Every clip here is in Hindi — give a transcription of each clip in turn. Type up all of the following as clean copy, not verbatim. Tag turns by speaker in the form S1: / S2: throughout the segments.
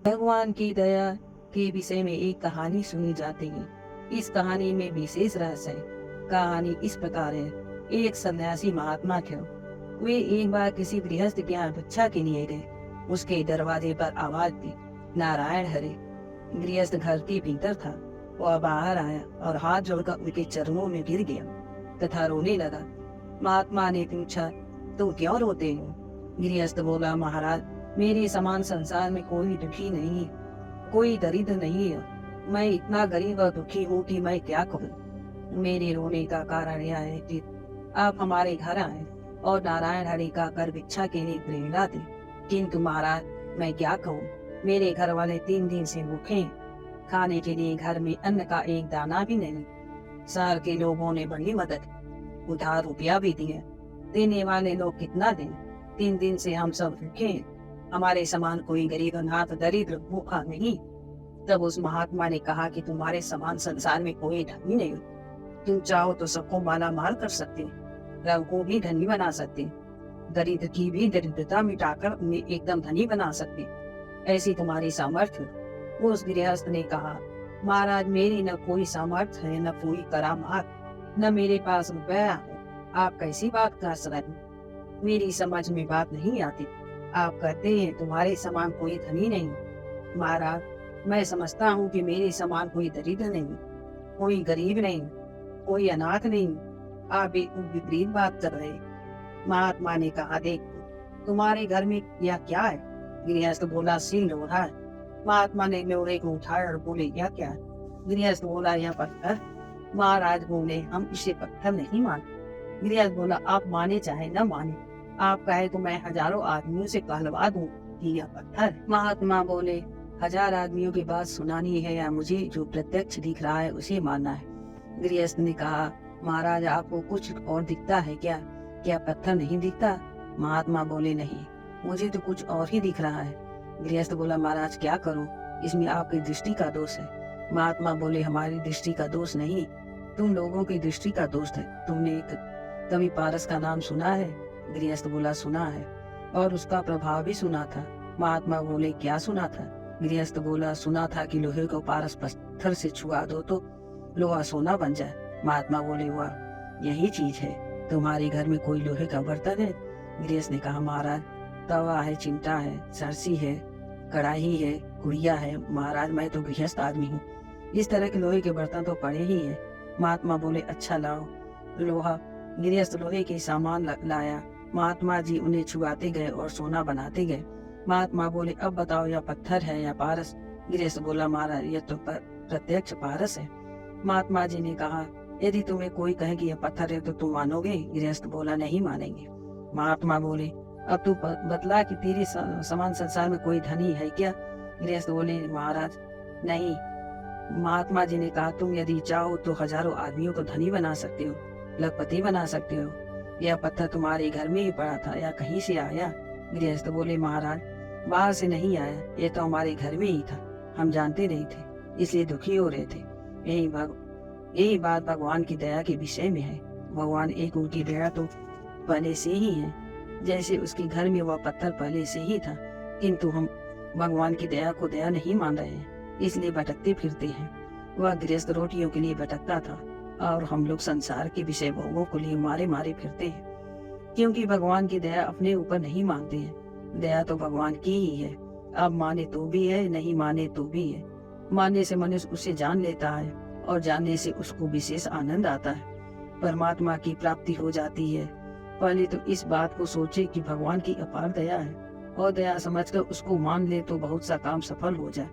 S1: भगवान की दया के विषय में एक कहानी सुनी जाती है। इस कहानी में विशेष रहस्य है। कहानी इस प्रकार है। एक सन्यासी महात्मा थे। वे एक बार किसी गृहस्थ के यहाँ भिक्षा के लिए गए। उसके दरवाजे पर आवाज दी, नारायण हरे। गृहस्थ घर के भीतर था। वह बाहर आया और हाथ जोड़कर उनके चरणों में गिर गया तथा रोने लगा। महात्मा ने पूछा, तुम क्यों रोते हो? गृहस्थ बोला, महाराज, मेरे समान संसार में कोई दुखी नहीं है, कोई दरिद्र नहीं है। मैं इतना गरीब और दुखी हूँ कि मैं क्या कहूँ। मेरे रोने का कारण यह है कि आप हमारे घर आए और नारायण हरि का कर भिक्षा के लिए प्रेरणा दी। किंतु महाराज, मैं क्या कहूँ, मेरे घर वाले 3 दिन से भूखे हैं। खाने के लिए घर में अन्न का एक दाना भी नहीं। शहर के लोगों ने बड़ी मदद की, उधार रुपया भी दिए। देने वाले लोग कितना दें? 3 दिन से हम सब भूखे हैं। हमारे समान कोई गरीब अनाथ दरिद्र भूखा नहीं। तब उस महात्मा ने कहा कि तुम्हारे समान संसार में कोई धनी नहीं। तुम चाहो तो सबको माला माल कर सकते हो, रब को भी धनी बना सकते, दरिद्र की भी दरिद्रता मिटाकर उन्हें एकदम धनी बना सकते। ऐसी तुम्हारी सामर्थ्य। उस गृहस्थ ने कहा, महाराज, मेरी न कोई सामर्थ्य है, न कोई करामात, न मेरे पास रुपया है। आप कैसी बात कर रहे हैं? मेरी समझ में बात नहीं आती। आप कहते हैं तुम्हारे समान कोई धनी नहीं। महाराज, मैं समझता हूँ कि मेरे समान कोई दरिद्र नहीं, कोई गरीब नहीं, कोई अनाथ नहीं। आप बिल्कुल विपरीत बात कर रहे हैं। महात्मा ने कहा, देखो, तुम्हारे घर में यह क्या है? गृहस्थ बोला, सिल लोहा है। महात्मा ने लोहे को उठाया और बोले, यह क्या है? गृहस्थ बोला, यह पत्थर। महाराज बोले, हम इसे पत्थर नहीं मानते। गृहस्थ बोला, आप माने चाहे न माने, आप कहे तो मैं हजारों आदमियों से कहलवा दूं कि यह पत्थर है। महात्मा बोले, 1000 आदमियों की बात सुनानी है या मुझे जो प्रत्यक्ष दिख रहा है उसे मानना है? गृहस्थ ने कहा, महाराज, आपको कुछ और दिखता है क्या? क्या पत्थर नहीं दिखता? महात्मा बोले, नहीं, मुझे तो कुछ और ही दिख रहा है। गृहस्थ बोला, महाराज, क्या करूं? इसमें आपकी दृष्टि का दोष है। महात्मा बोले, हमारी दृष्टि का दोष नहीं, तुम लोगों की दृष्टि का दोष है। तुमने एक कवि पारस का नाम सुना है? गृहस्थ बोला, सुना है, और उसका प्रभाव भी सुना था। महात्मा बोले, क्या सुना था? गृहस्थ बोला, सुना था कि लोहे को पारस पत्थर से छुआ दो तो लोहा सोना बन जाए। महात्मा बोले, वाह, यही चीज है। तुम्हारे घर में कोई लोहे का बर्तन है? गृहस्थ ने कहा, महाराज, तवा है, चिमटा है, सरसी है, कढ़ाई है, गुड़िया है। महाराज, मैं तो गृहस्थ आदमी हूँ, इस तरह के लोहे के बर्तन तो पड़े ही है। महात्मा बोले, अच्छा लाओ लोहा। गृहस्थ लोहे के सामान लाया। महात्मा जी उन्हें छुआते गए और सोना बनाते गए। महात्मा बोले, अब बताओ, यह पत्थर है या पारस? गृहस्थ बोला, महाराज, यह तो प्रत्यक्ष पारस है। महात्मा जी ने कहा, यदि तुम्हें कोई कहे कि यह पत्थर है तो तुम मानोगे? गृहस्थ बोला, नहीं मानेंगे। महात्मा बोले, अब तू बतला कि तेरे समान संसार में कोई धनी है क्या? गृहस्थ बोले, महाराज, नहीं। महात्मा जी ने कहा, तुम यदि चाहो तो हजारों आदमियों को धनी बना सकते हो, लखपति बना सकते हो। यह पत्थर तुम्हारे घर में ही पड़ा था या कहीं से आया? गृहस्थ बोले, महाराज, बाहर से नहीं आया, यह तो हमारे घर में ही था। हम जानते नहीं थे, इसलिए दुखी हो रहे थे। यही बात भगवान की दया के विषय में है। भगवान एक, उनकी दया तो पहले से ही है, जैसे उसके घर में वह पत्थर पहले से ही था। किंतु हम भगवान की दया को दया नहीं मान रहे हैं, इसलिए भटकते फिरते हैं। वह गृहस्थ रोटियों के लिए भटकता था और हम लोग संसार के विषय भोगों को लिए मारे मारे फिरते हैं, क्योंकि भगवान की दया अपने ऊपर नहीं मानते हैं। दया तो भगवान की ही है, अब माने तो भी है, नहीं माने तो भी है। मानने से मनुष्य उसे जान लेता है और जानने से उसको विशेष आनंद आता है, परमात्मा की प्राप्ति हो जाती है। पहले तो इस बात को सोचे कि भगवान की अपार दया है, और दया समझकर उसको मान ले तो बहुत सा काम सफल हो जाए,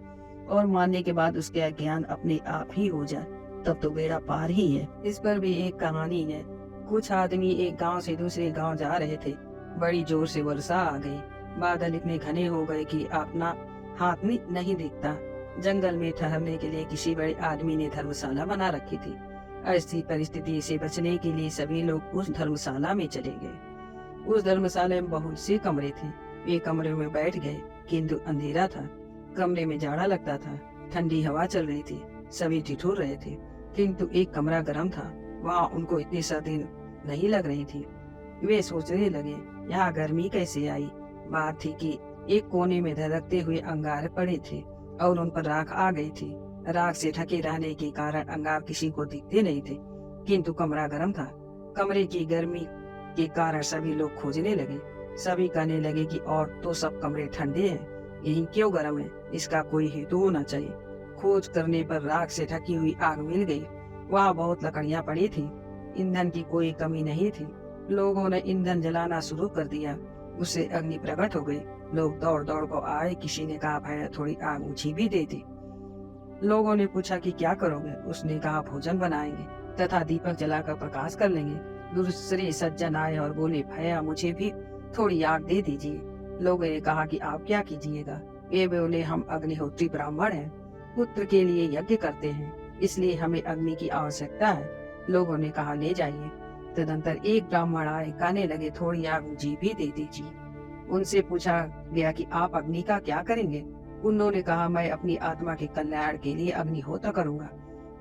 S1: और मानने के बाद उसके अज्ञान अपने आप ही हो जाए, तब तो बेड़ा पार ही है। इस पर भी एक कहानी है। कुछ आदमी एक गांव से दूसरे गांव जा रहे थे। बड़ी जोर से वर्षा आ गई। बादल इतने घने हो गए कि अपना हाथ नहीं दिखता। जंगल में ठहरने के लिए किसी बड़े आदमी ने धर्मशाला बना रखी थी। ऐसी परिस्थिति से बचने के लिए सभी लोग उस धर्मशाला में चले गए। उस धर्मशाला में बहुत से कमरे थे। वे कमरे में बैठ गए, किंतु अंधेरा था। कमरे में जाड़ा लगता था, ठंडी हवा चल रही थी, सभी ठिठुर रहे थे। किंतु एक कमरा गर्म था, वहाँ उनको इतनी सर्दी नहीं लग रही थी। वे सोचने लगे, यहाँ गर्मी कैसे आई? बात थी कि एक कोने में धधकते हुए अंगार पड़े थे और उन पर राख आ गई थी। राख से ढके रहने के कारण अंगार किसी को दिखते नहीं थे, किंतु कमरा गर्म था। कमरे की गर्मी के कारण सभी लोग खोजने लगे। सभी कहने लगे कि और तो सब कमरे ठंडे हैं, यही क्यों गर्म है, इसका कोई हेतु होना चाहिए। खोज करने पर राख से ढकी हुई आग मिल गई। वहाँ बहुत लकड़ियां पड़ी थी, ईंधन की कोई कमी नहीं थी। लोगों ने ईंधन जलाना शुरू कर दिया, उससे अग्नि प्रकट हो गई। लोग दौड़ दौड़ को आए। किसी ने कहा भैया थोड़ी आग ऊंची भी दे दी। लोगों ने पूछा कि क्या करोगे? उसने कहा भोजन बनाएंगे तथा दीपक जलाकर प्रकाश कर लेंगे। दूसरे सज्जन आए और बोले भैया मुझे भी थोड़ी आग दे दीजिए। लोगों ने कहा कि आप क्या कीजिएगा? वे बोले हम अग्निहोत्री ब्राह्मण हैं, पुत्र के लिए यज्ञ करते हैं, इसलिए हमें अग्नि की आवश्यकता है। लोगों ने कहा ले जाइए। तदंतर एक ब्राह्मण आए, कहने लगे थोड़ी आग मुझे भी दे दीजिए। उनसे पूछा गया कि आप अग्नि का क्या करेंगे? उन्होंने कहा मैं अपनी आत्मा के कल्याण के लिए अग्निहोत्र करूंगा।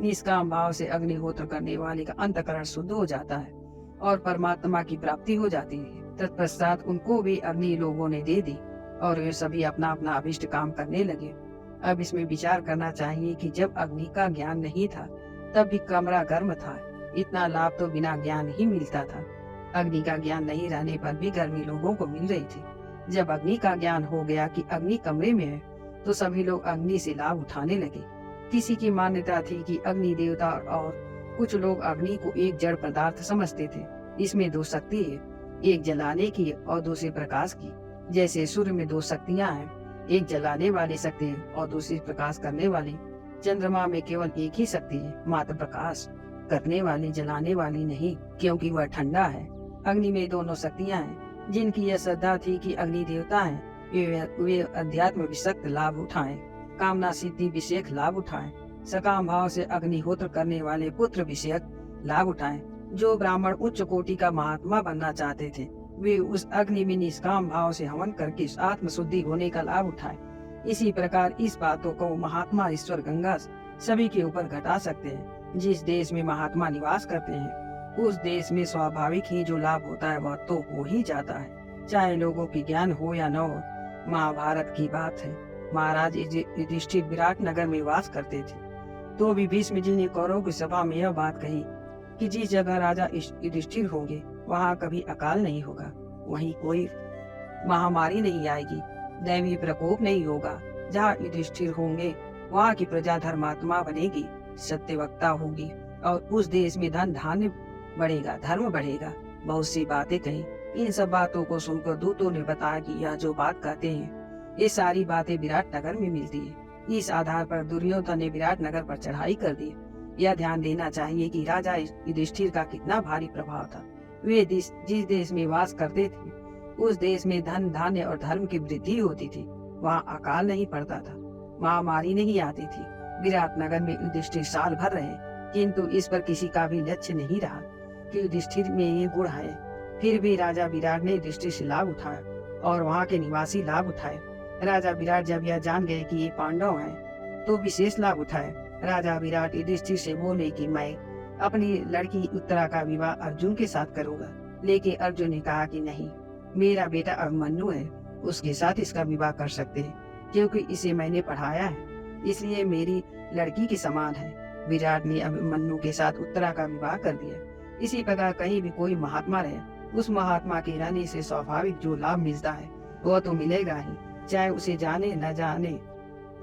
S1: निष्काम भाव से अग्निहोत्र करने वाले का अंतःकरण शुद्ध हो जाता है और परमात्मा की प्राप्ति हो जाती है। तत्पश्चात उनको भी अग्नि लोगों ने दे दी और वे सभी अपना अपना अभिष्ट काम करने लगे। अब इसमें विचार करना चाहिए कि जब अग्नि का ज्ञान नहीं था तब भी कमरा गर्म था। इतना लाभ तो बिना ज्ञान ही मिलता था। अग्नि का ज्ञान नहीं रहने पर भी गर्मी लोगों को मिल रही थी। जब अग्नि का ज्ञान हो गया कि अग्नि कमरे में है तो सभी लोग अग्नि से लाभ उठाने लगे। किसी की मान्यता थी कि अग्नि देवता और कुछ लोग अग्नि को एक जड़ पदार्थ समझते थे। इसमें दो शक्ति है, एक जलाने की और दूसरी प्रकाश की। जैसे सूर्य में दो शक्तियां हैं, एक जलाने वाली शक्ति है और दूसरी प्रकाश करने वाली। चंद्रमा में केवल एक ही शक्ति है, मात्र प्रकाश करने वाली, जलाने वाली नहीं, क्योंकि वह ठंडा है। अग्नि में दोनों शक्तियां हैं। जिनकी यह श्रद्धा थी कि अग्नि देवता है, वे अध्यात्म विषक्त लाभ उठाएं, कामना सिद्धि विषयक लाभ उठाएं, सकाम भाव से अग्निहोत्र करने वाले पुत्र विषयक लाभ उठाएं। जो ब्राह्मण उच्च कोटि का महात्मा बनना चाहते थे वे उस अग्नि में निष्काम भाव से हवन करके आत्म शुद्धि होने का लाभ उठाएं। इसी प्रकार इस बातों को महात्मा ईश्वर गंगा सभी के ऊपर घटा सकते हैं। जिस देश में महात्मा निवास करते हैं उस देश में स्वाभाविक ही जो लाभ होता है वह तो हो ही जाता है, चाहे लोगों की ज्ञान हो या न हो। महाभारत की बात है, महाराज युधिष्ठिर विराट नगर में वास करते थे, तो भी भीष्म जी ने कौरवों की सभा में यह बात कही कि जिस जगह राजा युधिष्ठिर होंगे वहाँ कभी अकाल नहीं होगा, वहीं कोई महामारी नहीं आएगी, दैवी प्रकोप नहीं होगा। जहाँ युधिष्ठिर होंगे वहाँ की प्रजा धर्मात्मा बनेगी, सत्यवक्ता होगी और उस देश में धन धान्य बढ़ेगा, धर्म बढ़ेगा। बहुत सी बातें कही। इन सब बातों को सुनकर दूतों ने बताया कि यह जो बात कहते हैं ये सारी बातें विराट नगर में मिलती है। इस आधार पर दुर्योधन ने विराट नगर पर चढ़ाई कर दी। यह ध्यान देना चाहिए कि राजा युधिष्ठिर का कितना भारी प्रभाव था। वे जिस देश में वास करते थे उस देश में धन धान्य और धर्म की वृद्धि होती थी। वहाँ अकाल नहीं पड़ता था, महामारी नहीं आती थी। विराट नगर में युधिष्ठिर साल भर रहे, किंतु इस पर किसी का भी लक्ष्य नहीं रहा कि युधिष्ठिर में ये गुण है। फिर भी राजा विराट ने युधिष्ठिर से लाभ उठाया और वहाँ के निवासी लाभ उठाए। राजा विराट जब यह जान गए कि ये पांडव हैं तो विशेष लाभ उठाए। राजा विराट युधिष्ठिर से बोले कि मैं अपनी लड़की उत्तरा का विवाह अर्जुन के साथ करूंगा, लेकिन अर्जुन ने कहा कि नहीं, मेरा बेटा अभिमन्यु है, उसके साथ इसका विवाह कर सकते हैं, क्योंकि इसे मैंने पढ़ाया है, इसलिए मेरी लड़की के समान है। विराट ने अभिमन्यु के साथ उत्तरा का विवाह कर दिया। इसी प्रकार कहीं भी कोई महात्मा रहे, उस महात्मा के रहने से स्वाभाविक जो लाभ मिलता है वह तो मिलेगा ही, चाहे उसे जाने न जाने।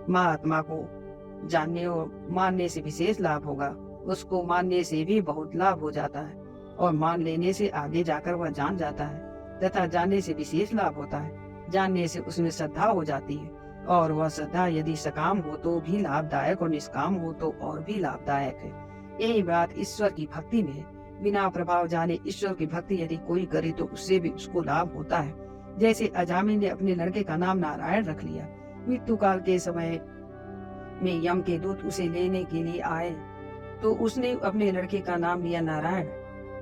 S1: महात्मा को जानने और मानने से विशेष लाभ होगा, उसको मानने से भी बहुत लाभ हो जाता है और मान लेने से आगे जाकर वह जान जाता है तथा जानने से विशेष लाभ होता है। जानने से उसमें श्रद्धा हो जाती है और वह श्रद्धा यदि सकाम हो तो भी लाभदायक और निष्काम हो तो और भी लाभदायक है। यही बात ईश्वर की भक्ति में है। बिना प्रभाव जाने ईश्वर की भक्ति यदि कोई करे तो उससे भी उसको लाभ होता है। जैसे अजामिल ने अपने लड़के का नाम नारायण रख लिया। मृत्यु काल के समय में यम के दूत उसे लेने के लिए आए तो उसने अपने लड़के का नाम लिया नारायण।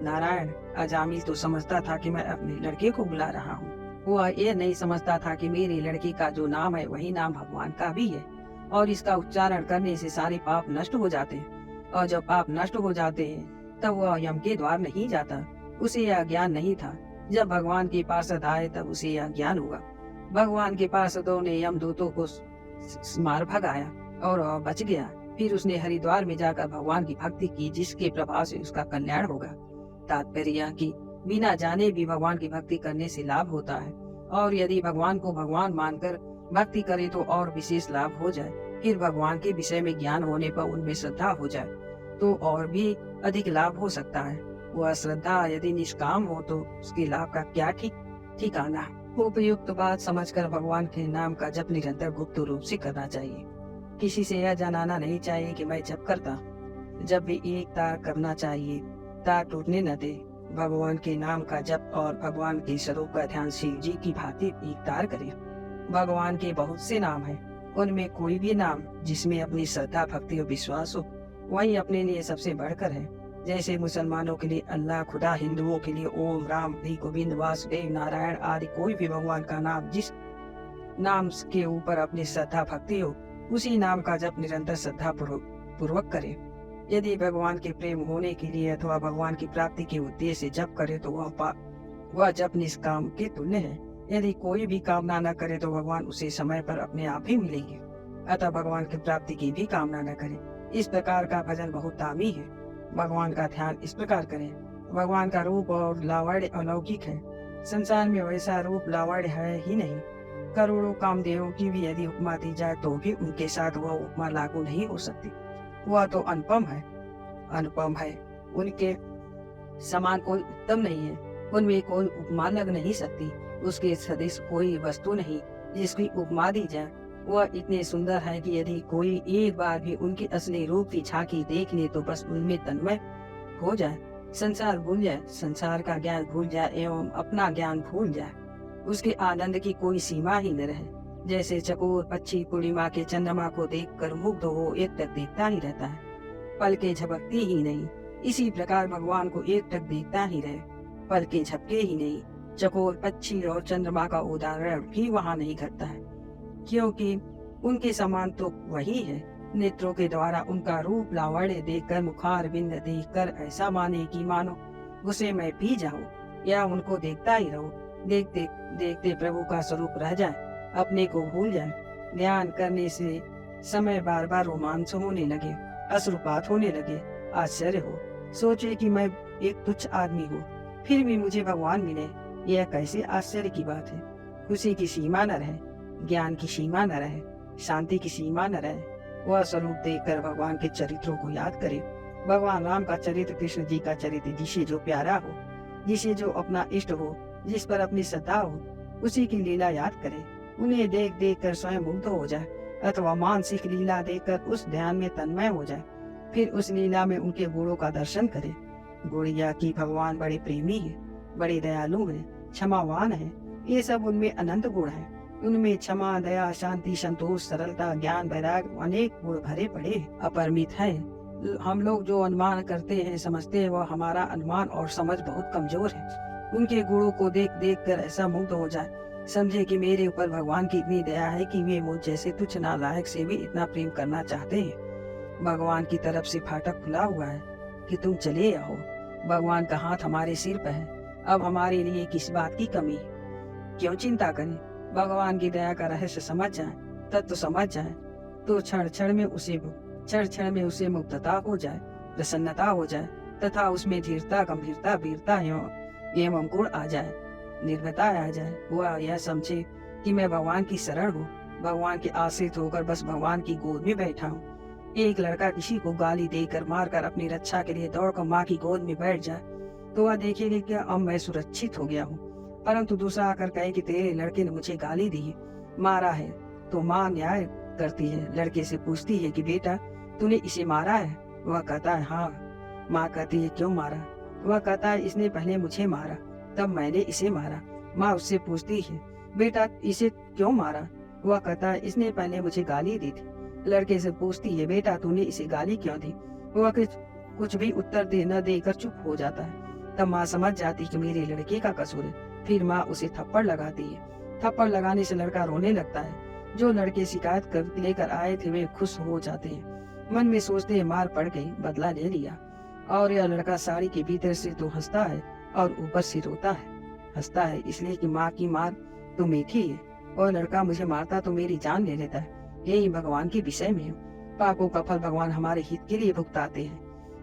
S1: नारायण। अजामिल तो समझता था कि मैं अपने लड़के को बुला रहा हूँ, वह यह नहीं समझता था कि मेरे लड़के का जो नाम है वही नाम भगवान का भी है और इसका उच्चारण करने से सारे पाप नष्ट हो जाते हैं और जब पाप नष्ट हो जाते हैं तब वह यम के द्वार नहीं जाता। उसे यह ज्ञान नहीं था। जब भगवान के पार्षद आए तब उसे यह ज्ञान हुआ। भगवान के पार्षदों ने यमदूतों को मार भगाया और वह बच गया। फिर उसने हरिद्वार में जाकर भगवान की भक्ति की, जिसके प्रभाव से उसका कल्याण होगा। तात्पर्य यह कि बिना जाने भी भगवान की भक्ति करने से लाभ होता है, और यदि भगवान को भगवान मानकर भक्ति करे तो और विशेष लाभ हो जाए। फिर भगवान के विषय में ज्ञान होने पर उनमें श्रद्धा हो जाए तो और भी अधिक लाभ हो सकता है। वह श्रद्धा यदि निष्काम हो तो उसके लाभ का क्या ठिकाना। उपयुक्त बात समझकर भगवान के नाम का जप निरंतर गुप्त रूप से करना चाहिए। किसी से यह जनाना नहीं चाहिए कि मैं जप करता। जब भी एक तार करना चाहिए, तार टूटने न दे। भगवान के नाम का जप और भगवान के स्वरूप का ध्यान शिव जी की भांति एक तार करे। भगवान के बहुत से नाम हैं, उनमें कोई भी नाम जिसमें अपनी श्रद्धा, भक्ति और विश्वास हो, वही अपने लिए सबसे बढ़कर है। जैसे मुसलमानों के लिए अल्लाह खुदा, हिंदुओं के लिए ओम, राम, हरि, गोविंद, वासुदेव, नारायण आदि कोई भी भगवान का नाम जिस नाम के ऊपर अपनी श्रद्धा भक्ति हो, उसी नाम का जप निरंतर श्रद्धा पूर्वक करे। यदि भगवान के प्रेम होने के लिए अथवा भगवान की प्राप्ति के उद्देश्य से जप करे तो वह जप निष्काम के तुल्य है। यदि कोई भी कामना न करे तो भगवान उसे समय पर अपने आप ही मिलेंगे। अतः भगवान की प्राप्ति की भी कामना न करे। इस प्रकार का भजन बहुत दामी है। भगवान का ध्यान इस प्रकार करें। भगवान का रूप और लावण्य अलौकिक है। संसार में वैसा रूप लावण्य है ही नहीं। करोड़ों कामदेवों की भी यदि उपमा दी जाए तो भी उनके साथ वह उपमा लागू नहीं हो सकती। वह तो अनुपम है। उनके समान कोई उत्तम नहीं है। उनमें कोई उपमा लग नहीं सकती। उसके सदृश कोई वस्तु नहीं जिसकी उपमा दी जाए। वह इतने सुंदर है कि यदि कोई एक बार भी उनकी असली रूप की झांकी देख ले तो बस उनमें तन्मय हो जाए, संसार भूल जाए, संसार का ज्ञान भूल जाए एवं अपना ज्ञान भूल जाए। उसके आनंद की कोई सीमा ही न रहे। जैसे चकोर पक्षी पूर्णिमा के चंद्रमा को देखकर मुग्ध हो एक टक देखता ही रहता है, पलकें झपकती ही नहीं। इसी प्रकार भगवान को एक टक देखता ही रहे, पलकें झपके ही नहीं। चकोर पक्षी और चंद्रमा का उदाहरण भी वहाँ नहीं घटता है, क्योंकि उनके समान तो वही है। नेत्रों के द्वारा उनका रूप लावण्य देखकर, मुखार बिंद देखकर ऐसा माने कि मानो उसे मैं पी जाऊं या उनको देखता ही रहूं। देखते देखते प्रभु का स्वरूप रह जाए, अपने को भूल जाए। ध्यान करने से समय बार बार रोमांच होने लगे, अश्रुपात होने लगे। आश्चर्य हो, सोचे कि मैं एक तुच्छ आदमी हूँ, फिर भी मुझे भगवान मिले। यह कैसे आश्चर्य की बात है। खुशी की सीमा न रहे, ज्ञान की सीमा न रहे, शांति की सीमा न रहे। वह स्वरूप देखकर भगवान के चरित्रों को याद करे। भगवान राम का चरित्र, कृष्ण जी का चरित्र, जिसे जो प्यारा हो, जिसे जो अपना इष्ट हो, जिस पर अपनी श्रद्धा हो, उसी की लीला याद करे। उन्हें देख देख कर स्वयं मुग्ध हो जाए अथवा मानसिक लीला देखकर उस ध्यान में तन्मय हो जाए। फिर उस लीला में उनके गुणों का दर्शन करे। गुण यह कि भगवान बड़े प्रेमी है, बड़े दयालु है, क्षमावान है। ये सब उनमें अनंत गुण है। उनमें क्षमा, दया, शांति, संतोष, सरलता, ज्ञान, वैराग्य अनेक गुण भरे पड़े अपरिमित है। हम लोग जो अनुमान करते हैं, समझते हैं, वह हमारा अनुमान और समझ बहुत कमजोर है। उनके गुणों को देख देख कर ऐसा मुग्ध हो जाए, समझे कि मेरे ऊपर भगवान की इतनी दया है कि वे मुझ जैसे तुच्छ नालायक से भी इतना प्रेम करना चाहते हैं। भगवान की तरफ से फाटक खुला हुआ है कि तुम चले आओ। भगवान का हाथ हमारे सिर पर है। अब हमारे लिए किस बात की कमी, क्यों चिंता करें। भगवान की दया का रहस्य समझ जाए, तत्व समझ जाए तो क्षण क्षण में उसे मुक्तता हो जाए, प्रसन्नता हो जाए तथा उसमें धीरता, गंभीरता, वीरता एवं गुण आ जाए, निर्भयता आ जाए। वह यह समझे कि मैं भगवान की शरण हूँ, भगवान के आश्रित होकर बस भगवान की गोद में बैठा हूँ। एक लड़का किसी को गाली देकर, मारकर अपनी रक्षा के लिए दौड़कर माँ की गोद में बैठ जाए तो वह देखेगा कि अब मैं सुरक्षित हो गया हूँ। परंतु दूसरा आकर कहे कि तेरे लड़के ने मुझे गाली दी है, मारा है, तो माँ न्याय करती है। लड़के से पूछती है कि बेटा तूने इसे मारा है? वह कहता है हाँ। माँ कहती है क्यों मारा? वह कहता है इसने पहले मुझे मारा, तब मैंने इसे मारा। माँ उससे पूछती है बेटा इसे क्यों मारा? वह कहता है इसने पहले मुझे गाली दी थी। लड़के से पूछती है बेटा तूने इसे गाली क्यों दी? वह कुछ भी उत्तर न देकर चुप हो जाता है। तब माँ समझ जाती कि मेरे लड़के का कसूर है। फिर माँ उसे थप्पड़ लगाती है। थप्पड़ लगाने से लड़का रोने लगता है। जो लड़के शिकायत कर लेकर आए थे वे खुश हो जाते हैं, मन में सोचते हैं मार पड़ गई, बदला ले लिया। और यह लड़का साड़ी के भीतर से तो हंसता है और ऊपर से रोता है। हंसता है इसलिए कि माँ की मार तो मीठी है और लड़का मुझे मारता तो मेरी जान ले लेता है। यही भगवान के विषय में है। पापों का फल भगवान हमारे हित के लिए भुगताते हैं,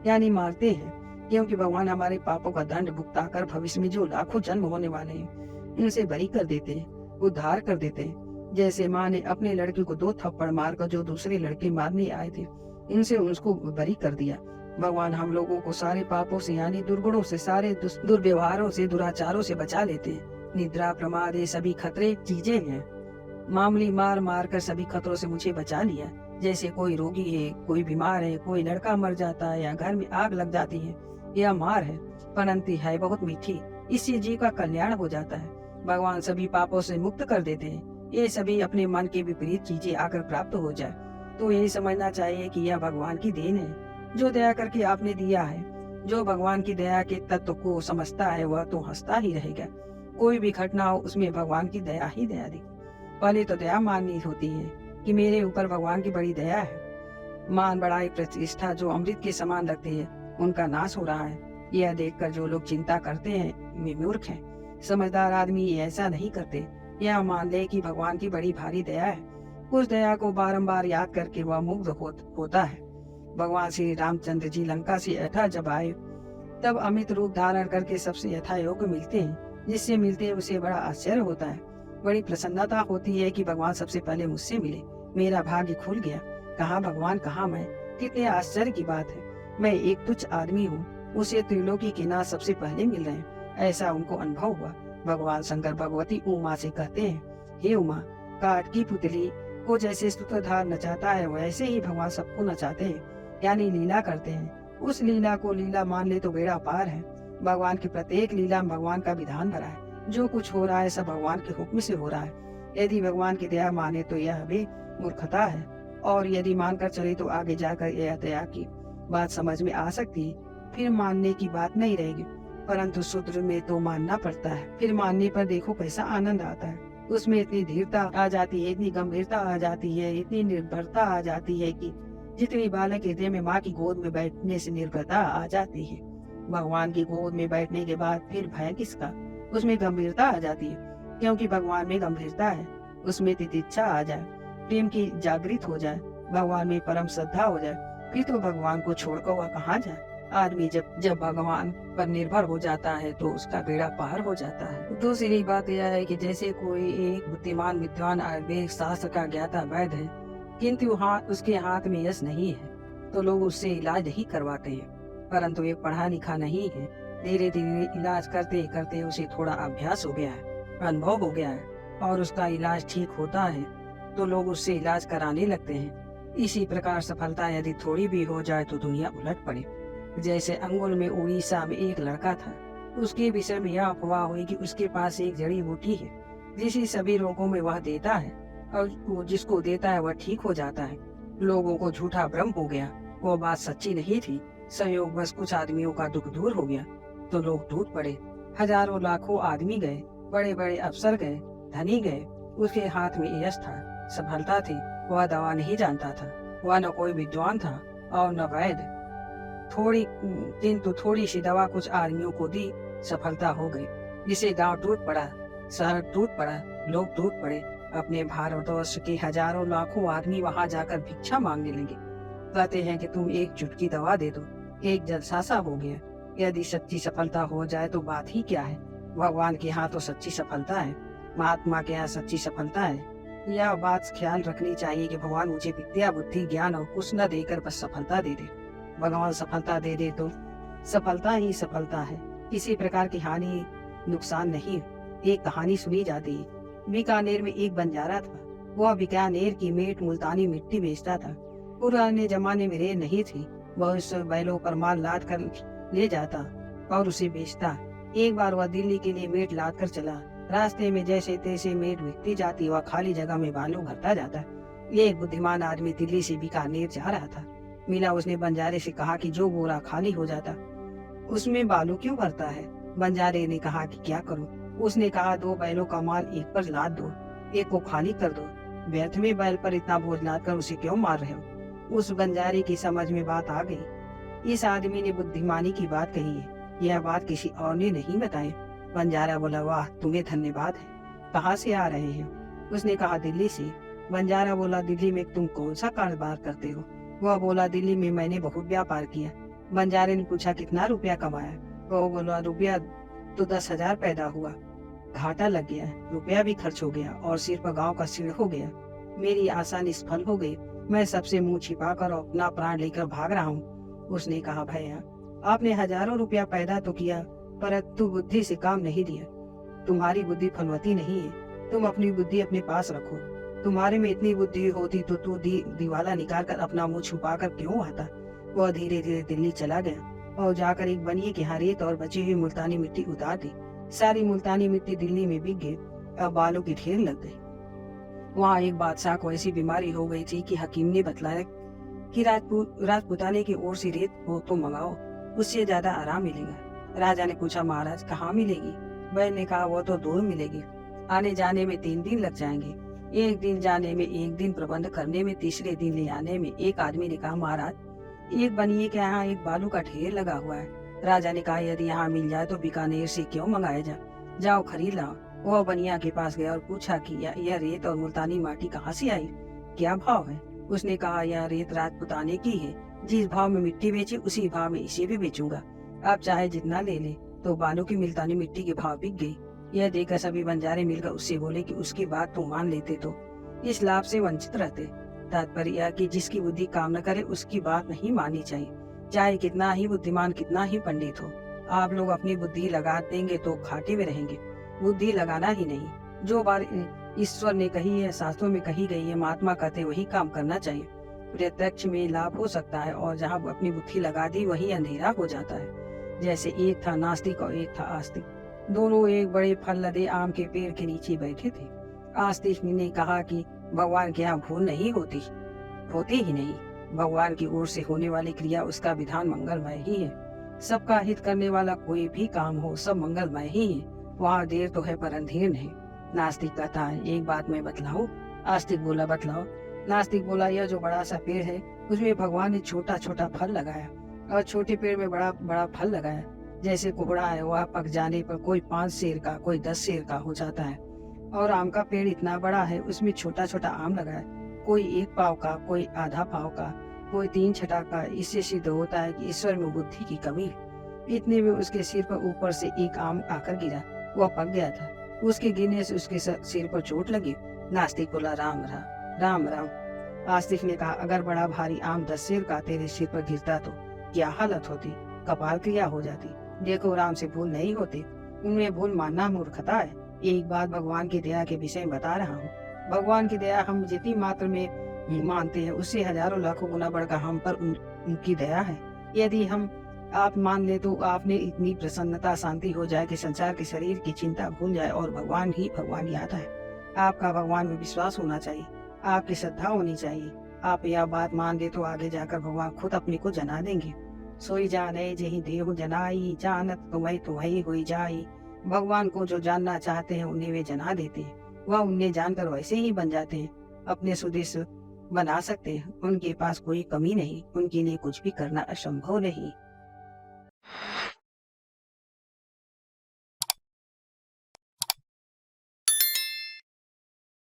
S1: यानी मारते हैं, क्योंकि भगवान हमारे पापों का दंड भुगताकर भविष्य में जो लाखों जन्म होने वाले हैं इनसे बरी कर देते हैं, उद्धार कर देते हैं। जैसे माँ ने अपने लड़के को 2 थप्पड़ मारकर जो दूसरे लड़के मारने आए थे इनसे उसको बरी कर दिया। भगवान हम लोगों को सारे पापों से यानी दुर्गुणों से, सारे दुर्व्यवहारों से, दुराचारों से बचा लेते हैं। निद्रा, प्रमाद ये सभी खतरे चीजें हैं। मामूली मार मार कर सभी खतरों से मुझे बचा लिया। जैसे कोई रोगी है, कोई बीमार है, कोई लड़का मर जाता है या घर में आग लग जाती है, यह मार है परंतु है बहुत मीठी, इससे जीव का कल्याण हो जाता है। भगवान सभी पापों से मुक्त कर देते हैं। ये सभी अपने मन के विपरीत चीजें आकर प्राप्त हो जाए तो यही समझना चाहिए कि यह भगवान की देन है, जो दया करके आपने दिया है। जो भगवान की दया के तत्व को समझता है वह तो हंसता ही रहेगा। कोई भी घटना हो उसमें भगवान की दया ही दया दिखे। पहले तो दया माननी होती है कि मेरे ऊपर भगवान की बड़ी दया है। मान बड़ाई प्रतिष्ठा जो अमृत के समान लगती है उनका नाश हो रहा है। यह देखकर जो लोग चिंता करते हैं वे मूर्ख हैं। समझदार आदमी ऐसा नहीं करते। यह मान ले कि भगवान की बड़ी भारी दया है। उस दया को बारंबार याद करके वह मुग्ध होता है। भगवान श्री रामचंद्र जी लंका से अयोध्या जब आए तब अमित रूप धारण करके सबसे यथा योग्य मिलते हैं। जिससे मिलते हैं उसे बड़ा आश्चर्य होता है, बड़ी प्रसन्नता होती है कि भगवान सबसे पहले मुझसे मिले। मेरा भाग्य खुल गया। कहाँ भगवान कहाँ मैं, कितने आश्चर्य की बात है। मैं एक तुच्छ आदमी हूँ, उसे त्रिलोकी के नाथ सबसे पहले मिल रहे हैं, ऐसा उनको अनुभव हुआ। भगवान शंकर भगवती उमा से कहते हैं, हे उमा, काठ की पुतली को जैसे सूत्रधार नचाता है वैसे ही भगवान सबको नचाते हैं, यानी लीला करते हैं। उस लीला को लीला मान ले तो बेड़ा पार है। भगवान की प्रत्येक लीला में भगवान का विधान भरा है। जो कुछ हो रहा है सब भगवान के हुक्म से हो रहा है। यदि भगवान की दया माने तो यह भी मूर्खता है, और यदि मानकर चले तो आगे जाकर यह दया की बात समझ में आ सकती है। फिर मानने की बात नहीं रहेगी, परंतु सूत्र में तो मानना पड़ता है। फिर मानने पर देखो कैसा आनंद आता है। उसमें इतनी धीरता आ जाती है, इतनी गंभीरता आ जाती है, इतनी निर्भरता आ जाती है कि जितनी बालक हृदय में माँ की गोद में बैठने से निर्भरता आ जाती है, भगवान की गोद में बैठने के बाद फिर भय किसका। उसमें गंभीरता आ जाती है, क्योंकि भगवान में गंभीरता है। उसमें तितिक्षा आ जाए, प्रेम की जागृत हो जाए, भगवान में परम श्रद्धा हो जाए, फिर तो भगवान को छोड़कर वह कहाँ जाए। आदमी जब भगवान पर निर्भर हो जाता है तो उसका बेड़ा पार हो जाता है। दूसरी बात यह है कि जैसे कोई एक बुद्धिमान विद्वान आयुर्वेद शास्त्र का ज्ञाता वैद्य है, किंतु उसके हाथ में यश नहीं है तो लोग उससे इलाज नहीं करवाते हैं। परंतु ये पढ़ा लिखा नहीं है, धीरे धीरे इलाज करते करते उसे थोड़ा अभ्यास हो गया है, अनुभव हो गया है और उसका इलाज ठीक होता है तो लोग उससे इलाज कराने लगते हैं। इसी प्रकार सफलता यदि थोड़ी भी हो जाए तो दुनिया उलट पड़े। जैसे अंगुल में उड़ीसा में एक लड़का था, उसके विषय में यह अफवाह हुई कि उसके पास एक जड़ी बूटी है जिसे सभी रोगों में वह देता है और जिसको देता है वह ठीक हो जाता है। लोगों को झूठा भ्रम हो गया, वो बात सच्ची नहीं थी। संयोग बस कुछ आदमियों का दुख दूर हो गया तो लोग टूट पड़े। हजारों लाखों आदमी गए, बड़े बड़े अफसर गए, धनी गए। उसके हाथ में यश था, सफलता थी। वह दवा नहीं जानता था, वह न कोई विद्वान था और न वैद्य। किंतु थोड़ी सी दवा कुछ आदमियों को दी, सफलता हो गई, जिसे गांव टूट पड़ा, शहर टूट पड़ा, लोग टूट पड़े। अपने भारतवर्ष के हजारों लाखों आदमी वहां जाकर भिक्षा मांगने लगे। कहते हैं कि तुम एक चुटकी दवा दे दो, एक जलसा सा हो गया। यदि सच्ची सफलता हो जाए तो बात ही क्या है। भगवान के यहाँ तो सच्ची सफलता है, महात्मा के यहाँ सच्ची सफलता है। यह बात ख्याल रखनी चाहिए कि भगवान मुझे विद्या, बुद्धि, ज्ञान और कुछ न देकर बस सफलता दे दे। भगवान सफलता दे दे तो सफलता ही सफलता है, किसी प्रकार की हानि नुकसान नहीं। एक कहानी सुनी जाती है। बीकानेर में एक बंजारा था। वह बीकानेर की मेट मुल्तानी मिट्टी बेचता था। पुराने जमाने में रेल नहीं थी, वह उस बैलों पर माल लाद कर ले जाता और उसे बेचता। एक बार वह दिल्ली के लिए मेट लाद कर चला। रास्ते में जैसे तैसे मेट बिकती जाती, वह खाली जगह में बालू भरता जाता। ये एक बुद्धिमान आदमी दिल्ली से बीकानेर जा रहा था। मिला, उसने बंजारे से कहा कि जो बोरा खाली हो जाता उसमें बालू क्यों भरता है। बंजारे ने कहा कि क्या करूं। उसने कहा 2 बैलों का माल एक पर लाद दो, एक को खाली कर दो। व्यर्थ में बैल पर इतना बोझ लाद कर उसे क्यों मार रहे हो। उस बंजारे की समझ में बात आ गई। इस आदमी ने बुद्धिमानी की बात कही है, यह बात किसी और ने नहीं बताई। बंजारा बोला, वाह तुम्हें धन्यवाद है, कहाँ से आ रहे हैं। उसने कहा, दिल्ली से। बंजारा बोला, दिल्ली में तुम कौन सा कारोबार करते हो? वह बोला, दिल्ली में मैंने बहुत व्यापार किया। बंजारे ने पूछा, कितना रुपया कमाया? वह बोला, रुपया तो 10,000 पैदा हुआ, घाटा लग गया, रुपया भी खर्च हो गया और सिर पर गांव का सिर हो गया। मेरी आशा निष्फल हो गई। मैं सबसे मुंह छिपाकर अपना प्राण लेकर भाग रहा हूँ। उसने कहा, भैया आपने हजारों रुपया पैदा तो किया, परंतु बुद्धि से काम नहीं दिया। तुम्हारी बुद्धि फलवती नहीं है। तुम अपनी बुद्धि अपने पास रखो। तुम्हारे में इतनी बुद्धि होती तो तू दिवाला निकाल कर अपना मुंह छुपा कर क्यों आता? वह धीरे धीरे दिल्ली चला गया और जाकर एक बनिए के यहाँ रेत और बची हुई मुल्तानी मिट्टी उतार दी। सारी मुल्तानी मिट्टी दिल्ली में बिक गई। अब बालों की ढेर लग गई। वहाँ एक बादशाह को ऐसी बीमारी हो गई थी कि हकीम ने बतलाया कि राजपुताने की ओर से रेत हो तो मंगाओ, उससे ज्यादा आराम मिलेगा। राजा ने पूछा, महाराज कहाँ मिलेगी? बैल ने कहा, वो तो दूर मिलेगी, आने जाने में 3 दिन लग जाएंगे। एक दिन जाने में, 1 दिन प्रबंध करने में, तीसरे दिन ले आने में। एक आदमी ने कहा, महाराज एक बनिए के यहाँ एक बालू का ढेर लगा हुआ है। राजा ने कहा, यदि यहाँ मिल जाए तो बीकानेर से क्यों मंगाया जाओ खरीद लाओ। वह बनिया के पास गया और पूछा कि यह रेत और मुल्तानी माटी कहाँ से आई, क्या भाव है? उसने कहा, यह रेत राजपुताने की है, जिस भाव में मिट्टी बेची उसी भाव में इसे भी बेचूंगा। आप चाहे जितना ले ले। तो बालू की मुल्तानी मिट्टी के भाव बिक गई। यह देखकर सभी बंजारे मिलकर उससे बोले कि उसकी बात तुम मान लेते तो इस लाभ से वंचित रहते। तात्पर्य यह कि जिसकी बुद्धि काम न करे उसकी बात नहीं माननी चाहिए, चाहे कितना ही बुद्धिमान, कितना ही पंडित हो। आप लोग अपनी बुद्धि लगा देंगे तो घाटे में रहेंगे। बुद्धि लगाना ही नहीं। जो बात ईश्वर ने कही है, शास्त्रों में कही गई है, महात्मा कहते वही काम करना चाहिए। प्रत्यक्ष में लाभ हो सकता है और जहाँ अपनी बुद्धि लगा दी वही अंधेरा हो जाता है। जैसे एक था नास्तिक और एक था आस्तिक। दोनों एक बड़े फल लदे आम के पेड़ के नीचे बैठे थे। आस्तिक ने कहा कि भगवान के यहाँ भूल नहीं होती ही नहीं। भगवान की ओर से होने वाली क्रिया, उसका विधान मंगलमय ही है। सबका हित करने वाला कोई भी काम हो, सब मंगलमय ही है। वहाँ देर तो है पर अंधेर नहीं। नास्तिक कहता है, एक बात मैं बतलाऊं? आस्तिक बोला, बतलाओ। नास्तिक बोला, यह जो बड़ा सा पेड़ है उसमें भगवान ने छोटा छोटा फल लगाया और छोटे पेड़ में बड़ा बड़ा फल लगाया। जैसे कोहड़ा है, वह पक जाने पर कोई 5 सेर का, कोई 10 सेर का हो जाता है। और आम का पेड़ इतना बड़ा है, उसमें छोटा छोटा आम लगा है, कोई 1 पाव का, कोई आधा पाव का, कोई 3 छठा का। इससे सिद्ध होता है कि ईश्वर में बुद्धि की कमी है। इतने में उसके सिर पर ऊपर से एक आम आकर गिरा। वह पक गया था। उसके गिरने से उसके सिर पर चोट लगी। नास्तिक बोला, राम राम राम राम। आस्तिक ने कहा, अगर बड़ा भारी आम 10 सेर का तेरे सिर पर गिरता तो क्या हालत होती? कपाल क्रिया हो जाती। देखो, राम से भूल नहीं होती, उनमें भूल मानना मूर्खता है। एक बात भगवान की दया के विषय में बता रहा हूँ। भगवान की दया हम जितनी मात्र में मानते हैं उससे हजारों लाखों गुना बढ़कर हम पर उनकी दया है। यदि हम आप मान ले तो आपने इतनी प्रसन्नता, शांति हो जाए कि संसार के शरीर की चिंता भूल जाए और भगवान ही भगवान याद है। आपका भगवान में विश्वास होना चाहिए, आपकी श्रद्धा होनी चाहिए। आप यह बात मान ले तो आगे जाकर भगवान खुद अपने को जना देंगे। सोई जाने जही देहु जनाई, जानत तुम्हें तुम्हें हुई जाई। भगवान को जो जानना चाहते हैं उन्हें वे जना देते हैं। वह उन्हें जानकर वैसे ही बन जाते हैं, अपने सुदेश बना सकते हैं। उनके पास कोई कमी नहीं, उनके लिए कुछ भी करना असंभव नहीं।